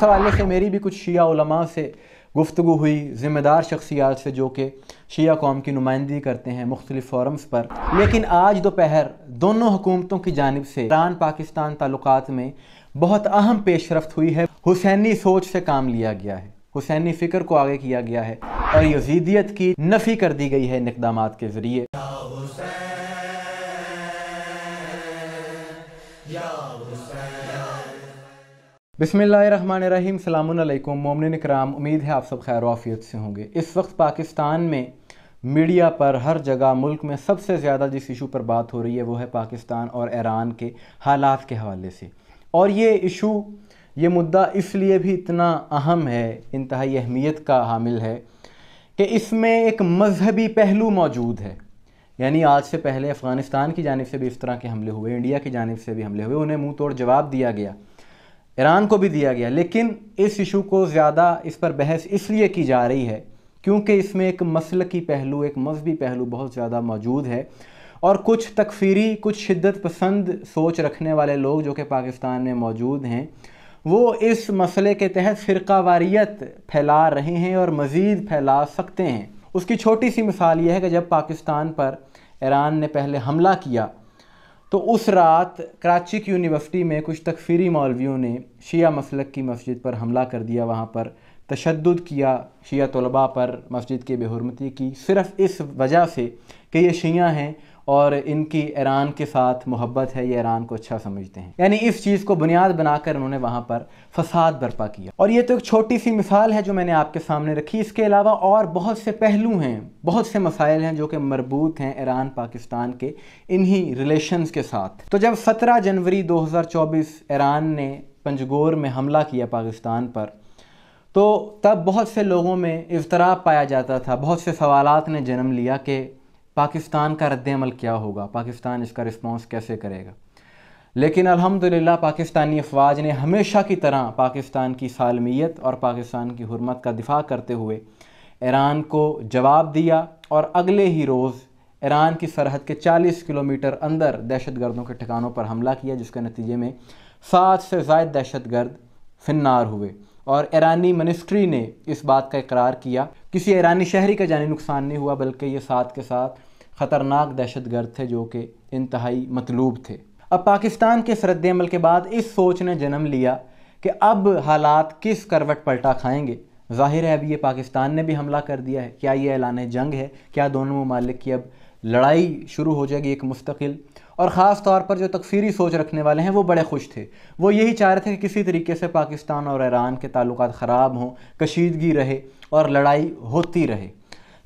इस हवाले से मेरी भी कुछ शिया उलमा से गुफ्तगू हुई, ज़िम्मेदार शख्सियात से जो कि शिया कौम की नुमाइंदगी करते हैं मुख्तलिफ फोरम्स पर। लेकिन आज दोपहर दोनों हुकूमतों की जानिब से ईरान पाकिस्तान ताल्लुकात में बहुत अहम पेशरफ्त हुई है। हुसैनी सोच से काम लिया गया है, हुसैनी फ़िक्र को आगे किया गया है और यज़ीदियत की नफ़ी कर दी गई है इन इक़दामात के ज़रिए। बिस्मिल्लाहिर्रहमानिर्रहीम, सलामुन अलैकुम मोमिनीन इकराम। उम्मीद है आप सब खैर आफियत से होंगे। इस वक्त पाकिस्तान में मीडिया पर हर जगह मुल्क में सबसे ज़्यादा जिस इशू पर बात हो रही है वो है पाकिस्तान और ईरान के हालात के हवाले से। और ये इशू, ये मुद्दा इसलिए भी इतना अहम है, इंतहाई अहमियत का हामिल है कि इसमें एक मजहबी पहलू मौजूद है। यानी आज से पहले अफ़गानिस्तान की जानिब से भी इस तरह के हमले हुए, इंडिया की जानिब से भी हमले हुए, उन्हें मुँह तोड़ जवाब दिया गया, ईरान को भी दिया गया। लेकिन इस इशू को ज़्यादा इस पर बहस इसलिए की जा रही है क्योंकि इसमें एक मसलकी पहलू, एक मजहबी पहलू बहुत ज़्यादा मौजूद है और कुछ तकफ़ीरी, कुछ शिद्दत पसंद सोच रखने वाले लोग जो कि पाकिस्तान में मौजूद हैं, वो इस मसले के तहत फ़िरक़ावारियत फैला रहे हैं और मज़ीद फैला सकते हैं। उसकी छोटी सी मिसाल यह है कि जब पाकिस्तान पर ईरान ने पहले हमला किया तो उस रात कराची की यूनिवर्सिटी में कुछ तकफ़ीरी मौलवियों ने शिया मसलक की मस्जिद पर हमला कर दिया, वहाँ पर तशद्दुद किया, शिया तलबा पर मस्जिद की बेहुरमती की, सिर्फ़ इस वजह से कि ये शिया हैं और इनकी ईरान के साथ मोहब्बत है, ये ईरान को अच्छा समझते हैं। यानी इस चीज़ को बुनियाद बनाकर उन्होंने वहाँ पर फसाद बर्पा किया। और ये तो एक छोटी सी मिसाल है जो मैंने आपके सामने रखी। इसके अलावा और बहुत से पहलू हैं, बहुत से मसाइल हैं जो कि मरबूत हैं ईरान पाकिस्तान के इन्हीं रिलेशंस के साथ। तो जब 17 जनवरी 2024 ईरान ने पंजगोर में हमला किया पाकिस्तान पर, तो तब बहुत से लोगों में इज़्तिराब पाया जाता था, बहुत से सवालात ने जन्म लिया कि पाकिस्तान का रद्द-ए-अमल क्या होगा, पाकिस्तान इसका रिस्पॉन्स कैसे करेगा। लेकिन अल्हम्दुलिल्लाह पाकिस्तानी अफवाज ने हमेशा की तरह पाकिस्तान की सालमियत और पाकिस्तान की हुर्मत का दिफा करते हुए ईरान को जवाब दिया और अगले ही रोज़ ईरान की सरहद के 40 किलोमीटर अंदर दहशतगर्दों के ठिकानों पर हमला किया, जिसके नतीजे में 7 से ज़ायद दहशतगर्द फिन्नार हुए। और ईरानी मिनिस्ट्री ने इस बात का इकरार किया, किसी ईरानी शहरी का जानी नुकसान नहीं हुआ, बल्कि ये साथ के साथ ख़तरनाक दहशतगर्द थे जो कि इंतहाई मतलूब थे। अब पाकिस्तान के रद्द-ए-अमल के बाद इस सोच ने जन्म लिया कि अब हालात किस करवट पलटा खाएंगे। ज़ाहिर है अब ये पाकिस्तान ने भी हमला कर दिया है, क्या ये ऐलान जंग है, क्या दोनों ममालिक की अब लड़ाई शुरू हो जाएगी एक मुस्तकिल। और ख़ास तौर पर जो तकफ़ीरी सोच रखने वाले हैं वो बड़े खुश थे, वो यही चाह रहे थे कि किसी तरीके से पाकिस्तान और ईरान के ताल्लुकात ख़राब हों, कशीदगी रहे और लड़ाई होती रहे।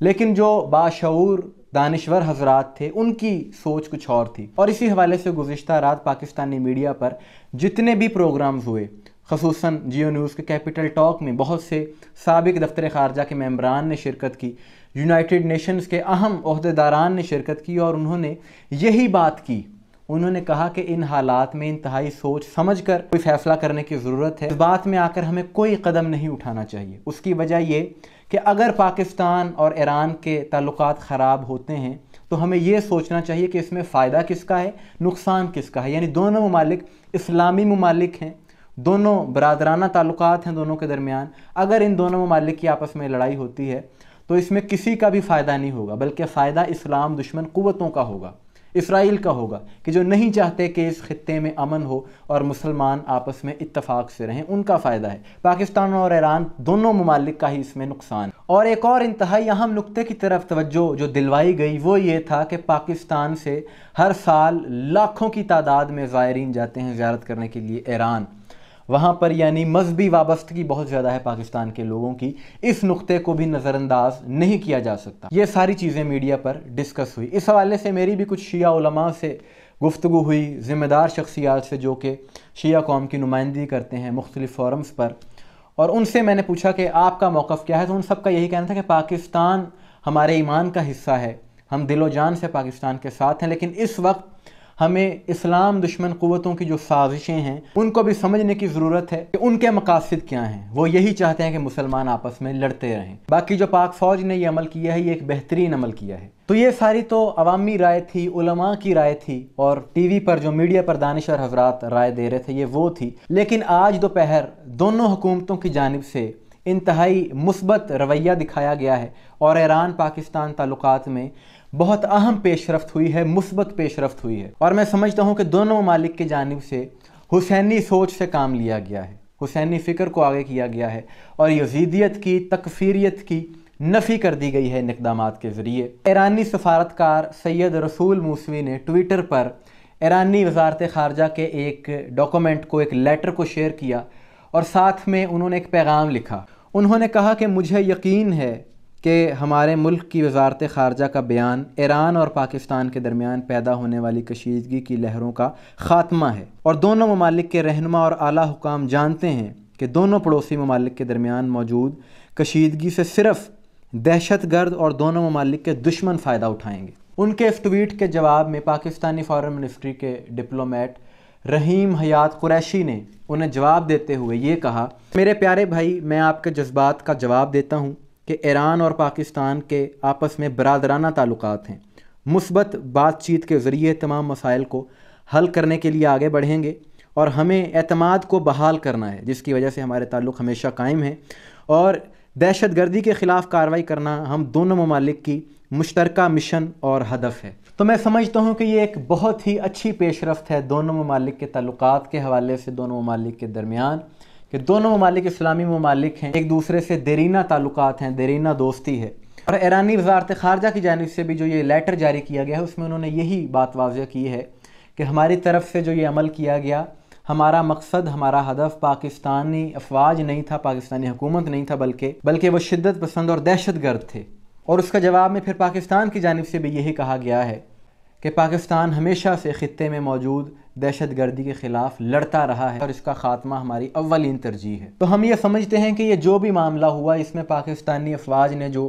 लेकिन जो बाशऊर दानिश्वर हज़रात थे उनकी सोच कुछ और थी। और इसी हवाले से गुज़िश्ता रात पाकिस्तानी मीडिया पर जितने भी प्रोग्राम्स हुए, ख़ुसूसन जियो न्यूज़ के कैपिटल टॉक में बहुत से साबिक़ दफ्तर ख़ारजा के मेंबरान ने शिरकत की, यूनाइटेड नेशंस के अहम ओहदेदारान ने शिरकत की और उन्होंने यही बात की। उन्होंने कहा कि इन हालात में इंतहाई सोच समझ कर कोई फ़ैसला करने की ज़रूरत है, इस बात में आकर हमें कोई कदम नहीं उठाना चाहिए। उसकी वजह ये कि अगर पाकिस्तान और ईरान के ताल्लुकात ख़राब होते हैं तो हमें ये सोचना चाहिए कि इसमें फ़ायदा किसका है, नुकसान किसका है। यानी दोनों ममालिक इस्लामी ममालिक हैं, दोनों बरादराना ताल्लुकात हैं दोनों के दरमियान। अगर इन दोनों ममालिक की आपस में लड़ाई होती है तो इसमें किसी का भी फ़ायदा नहीं होगा, बल्कि फ़ायदा इस्लाम दुश्मन क़ुव्वतों का होगा, इसराइल का होगा, कि जो नहीं चाहते कि इस खित्ते में अमन हो और मुसलमान आपस में इत्तफाक से रहें, उनका फ़ायदा है। पाकिस्तान और ईरान दोनों ममालिक का ही इसमें नुकसान। और एक और इंतहाई अहम नुक्ते की तरफ तवज्जो जो दिलवाई गई वो ये था कि पाकिस्तान से हर साल लाखों की तादाद में ज़ायरीन जाते हैं ज़ियारत करने के लिए ईरान। वहाँ पर यानी मजहबी वाबस्तगी बहुत ज़्यादा है पाकिस्तान के लोगों की, इस नुक्ते को भी नज़रअंदाज नहीं किया जा सकता। ये सारी चीज़ें मीडिया पर डिस्कस हुई। इस हवाले से मेरी भी कुछ शिया उलमा से गुफ्तगू हुई, ज़िम्मेदार शख्सियात से जो कि शिया कौम की नुमाइंदगी करते हैं मुख्तलिफ फोरम्स पर, और उनसे मैंने पूछा कि आपका मौक़िफ़ क्या है। तो उन सब का यही कहना था कि पाकिस्तान हमारे ईमान का हिस्सा है, हम दिलो जान से पाकिस्तान के साथ हैं, लेकिन इस वक्त ہمیں اسلام دشمن قوتوں کی جو سازشیں ہیں ان کو بھی سمجھنے کی ضرورت ہے کہ ان کے مقاصد کیا ہیں۔ وہ یہی چاہتے ہیں کہ مسلمان آپس میں لڑتے رہیں۔ باقی جو پاک فوج نے یہ عمل کیا ہے یہ ایک بہترین عمل کیا ہے۔ تو یہ ساری تو عوامی رائے تھی، علماء کی رائے تھی، اور ٹی وی پر جو میڈیا پر دانشور حضرات رائے دے رہے تھے یہ وہ تھی۔ لیکن آج دوپہر دونوں حکومتوں کی جانب سے انتہائی مثبت رویہ دکھایا گیا ہے اور ایران پاکستان تعلقات میں بہت اہم پیش رفت ہوئی ہے، مثبت پیش رفت ہوئی ہے، اور میں سمجھتا ہوں کہ دونوں ممالک کی جانب سے حسینی سوچ سے کام لیا گیا ہے، حسینی فکر کو آگے کیا گیا ہے، اور یزیدیت کی، تکفیریت کی نفی کر دی گئی ہے ان اقدامات کے ذریعے۔ ایرانی سفارتکار سید رسول موسوی نے ٹویٹر پر ایرانی وزارت خارجہ کے ایک ڈاکومنٹ کو، ایک لیٹر کو شیئر کیا، اور ساتھ میں انہوں نے ایک پیغام لکھا۔ انہوں نے کہا کہ مجھے یقین ہے کہ ہمارے ملک کی وزارت خارجہ کا بیان ایران اور پاکستان کے درمیان پیدا ہونے والی کشیدگی کی لہروں کا خاتمہ ہے، اور دونوں ممالک کے رہنما اور اعلیٰ حکام جانتے ہیں کہ دونوں پڑوسی ممالک کے درمیان موجود کشیدگی سے صرف دہشت گرد اور دونوں ممالک کے دشمن فائدہ اٹھائیں گے۔ ان کے اس ٹویٹ کے جواب میں پاکستانی فارن منسٹری کے ڈپلومیٹ رحیم حیات قریشی نے انہیں جواب دیتے ہوئے یہ کہا، میرے پیارے بھائی، میں آپ کے جذبات کا جواب دیتا ہوں کہ ایران اور پاکستان کے آپس میں برادرانہ تعلقات ہیں۔ مثبت بات چیت کے ذریعے تمام مسائل کو حل کرنے کے لیے آگے بڑھیں گے، اور ہمیں اعتماد کو بحال کرنا ہے جس کی وجہ سے ہمارے تعلق ہمیشہ قائم ہیں، اور دہشت گردی کے خلاف کارروائی کرنا ہم دونوں ممالک کی مشترکہ مشن اور ہدف ہے۔ تو میں سمجھتا ہوں کہ یہ ایک بہت ہی اچھی پیش رفت ہے دونوں ممالک کے تعلقات کے حوالے سے، دونوں ممالک کے درمیان، کہ دونوں ممالک اسلامی ممالک ہیں، ایک دوسرے سے دیرینہ تعلقات ہیں، دیرینہ دوستی ہے۔ اور ایرانی وزارت خارجہ کی جانب سے بھی جو یہ لیٹر جاری کیا گیا ہے اس میں انہوں نے یہی بات واضح کی ہے کہ ہماری طرف سے جو یہ عمل کیا گیا، ہمارا مقصد، ہمارا ہدف پاکستانی افواج نہیں تھا، پاکستانی حکومت نہیں تھا، بلکہ وہ شدت پسند اور دہشت گرد تھے۔ اور اس کا جواب میں پھر پاکستان کی جانب سے بھی یہی کہا گیا ہے کہ پاکستان ہمیشہ سے خطے میں موجود دہشت گردی کے خلاف لڑتا رہا ہے، اور اس کا خاتمہ ہماری اولین ترجیح ہے۔ تو ہم یہ سمجھتے ہیں کہ یہ جو بھی معاملہ ہوا اس میں پاکستانی افواج نے جو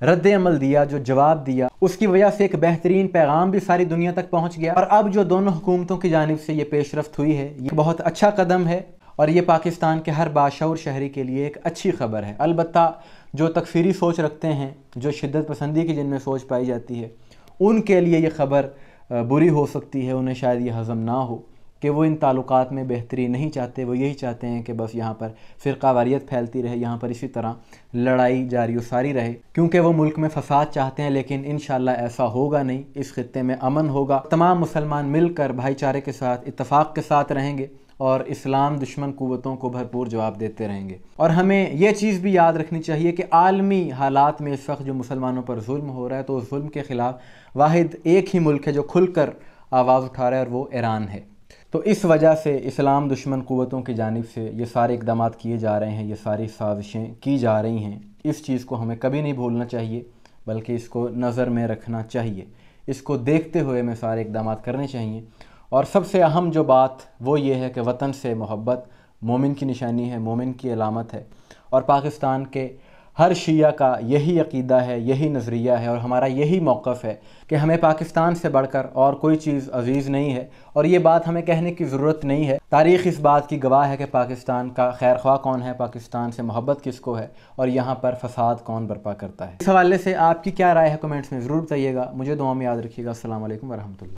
رد عمل دیا، جو جواب دیا، اس کی وجہ سے ایک بہترین پیغام بھی ساری دنیا تک پہنچ گیا، اور اب جو دونوں حکومتوں کی جانب سے یہ پیش رفت ہوئی ہے یہ بہت اچھا قدم ہے، اور یہ پاکستان کے ہر باشعور شہری کے لیے ایک اچھی خبر ہے۔ البتہ جو تکفیری سوچ رکھتے ہیں، جو شدت پسندی کی جن میں سوچ پائی جاتی ہے، ان کے لیے یہ خبر بری ہو سکتی ہے، انہیں شاید یہ ہضم نہ ہو کہ وہ ان تعلقات میں بہتری نہیں چاہتے، وہ یہی چاہتے ہیں کہ بس یہاں پر فرقہ واریت پھیلتی رہے، یہاں پر اسی طرح لڑائی جاری و ساری رہے، کیونکہ وہ ملک میں فساد چاہتے ہیں۔ لیکن انشاءاللہ ایسا ہوگا نہیں، اس خطے میں امن ہوگا، تمام مسلمان مل کر بھائی چارے کے ساتھ، اتفاق کے ساتھ رہیں گے، اور اسلام دشمن قوتوں کو بھرپور جواب دیتے رہیں گے۔ اور ہمیں یہ چیز بھی یاد رکھنی چاہیے کہ عالمی حالات میں اس وقت جو مسلمانوں پر ظلم ہو رہا ہے تو اس ظلم کے خلاف واحد ایک ہی ملک ہے جو کھل کر آواز اٹھا رہا ہے، اور وہ ایران ہے۔ تو اس وجہ سے اسلام دشمن قوتوں کی جانب سے یہ سارے اقدامات کیے جا رہے ہیں، یہ ساری سازشیں کی جا رہی ہیں، اس چیز کو ہمیں کبھی نہیں بھولنا چاہیے، بلکہ اس کو نظر میں رکھنا چاہیے، اس کو دیکھتے ہوئے ہمیں سارے اقدامات کرنے چاہیے۔ اور سب سے اہم جو بات وہ یہ ہے کہ وطن سے محبت مومن کی نشانی ہے، مومن کی علامت ہے، اور پاکستان کے ہر شیعہ کا یہی عقیدہ ہے، یہی نظریہ ہے، اور ہمارا یہی موقف ہے کہ ہمیں پاکستان سے بڑھ کر اور کوئی چیز عزیز نہیں ہے، اور یہ بات ہمیں کہنے کی ضرورت نہیں ہے۔ تاریخ اس بات کی گواہ ہے کہ پاکستان کا خیر خواہ کون ہے، پاکستان سے محبت کس کو ہے، اور یہاں پر فساد کون برپا کرتا ہے۔ اس حوالے سے آپ کی کیا رائے ہے کمنٹس میں ضرور بتائیے گا۔ مجھے دعا میں یاد رکھیے گا۔ السلام علیکم ورحمۃ اللہ۔